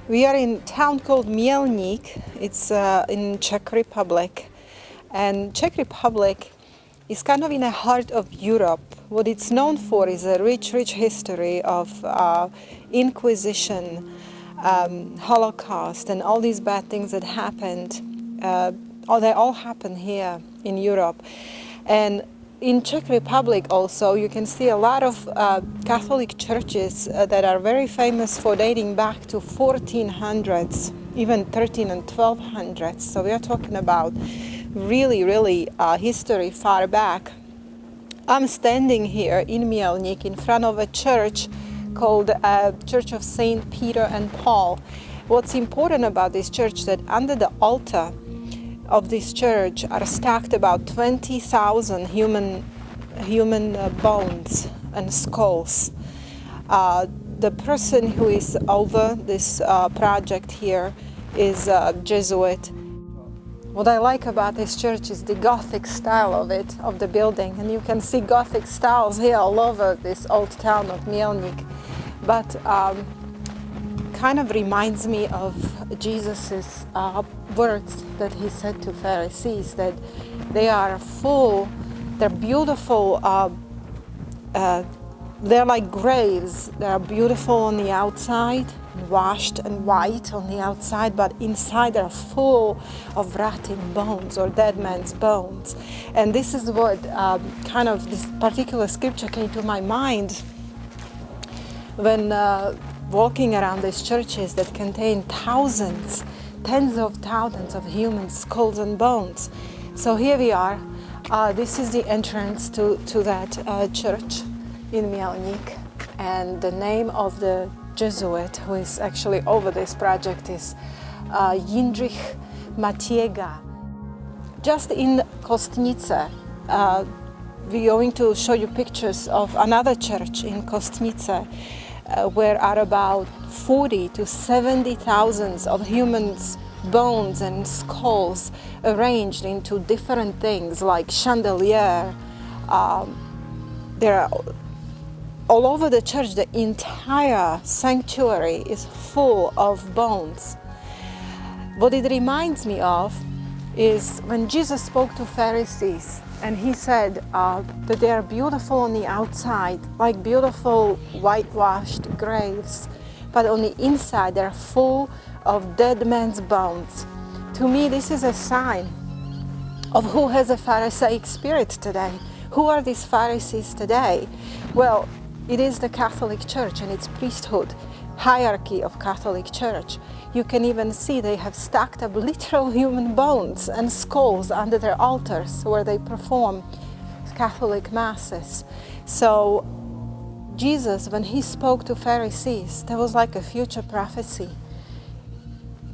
We are in a town called Mielnik. It's in Czech Republic. And Czech Republic is kind of in the heart of Europe. What it's known for is a rich history of Inquisition, Holocaust, and all these bad things that happened. They all happen here in Europe. And in Czech Republic also, you can see a lot of Catholic churches that are very famous for dating back to 1400s, even 13 and 1200s. So we are talking about really history far back. I'm standing here in Mielnik in front of a church called Church of Saint Peter and Paul. What's important about this church that under the altar of this church are stacked about 20,000 human bones and skulls. The person who is over this project here is a Jesuit. What I like about this church is the Gothic style of the building, and you can see Gothic styles here all over this old town of Mielnik. But kind of reminds me of Jesus's words that he said to Pharisees, that they are full, they're beautiful, they're like graves. They are beautiful on the outside, washed and white on the outside, but inside they're full of rotting bones or dead man's bones. And this is what kind of this particular scripture came to my mind when walking around these churches that contain thousands, tens of thousands of human skulls and bones. So here we are. This is the entrance to that church in Mielnik. And the name of the Jesuit who is actually over this project is Jindřich Matiega. Just in Kostnice, we're going to show you pictures of another church in Kostnice, where are about 40 to 70,000 of humans' bones and skulls arranged into different things like chandelier. There are all over the church. The entire sanctuary is full of bones. What it reminds me of is when Jesus spoke to Pharisees, and he said that they are beautiful on the outside, like beautiful whitewashed graves, but on the inside they're full of dead men's bones. To me, this is a sign of who has a Pharisaic spirit today. Who are these Pharisees today? Well, it is the Catholic Church and its priesthood, hierarchy of Catholic Church. You can even see they have stacked up literal human bones and skulls under their altars where they perform Catholic masses. So Jesus, when he spoke to Pharisees, there was like a future prophecy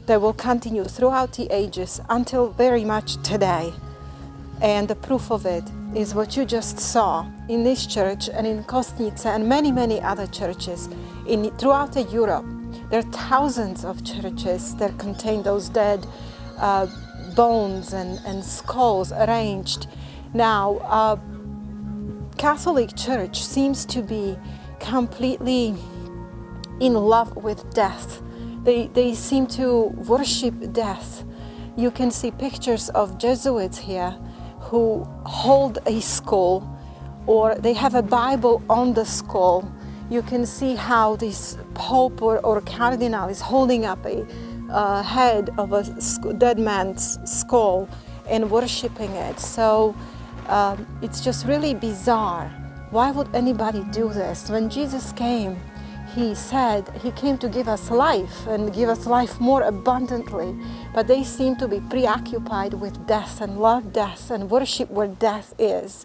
that will continue throughout the ages until very much today. And the proof of it is what you just saw in this church and in Kostnice and many other churches throughout Europe. There are thousands of churches that contain those dead bones and skulls arranged. Now, Catholic Church seems to be completely in love with death. They seem to worship death. You can see pictures of Jesuits here who hold a skull, or they have a Bible on the skull. You can see how this Pope or Cardinal is holding up a head of a dead man's skull and worshiping it. So it's just really bizarre. Why would anybody do this? When Jesus came, he said he came to give us life and give us life more abundantly. But they seem to be preoccupied with death and love death and worship where death is.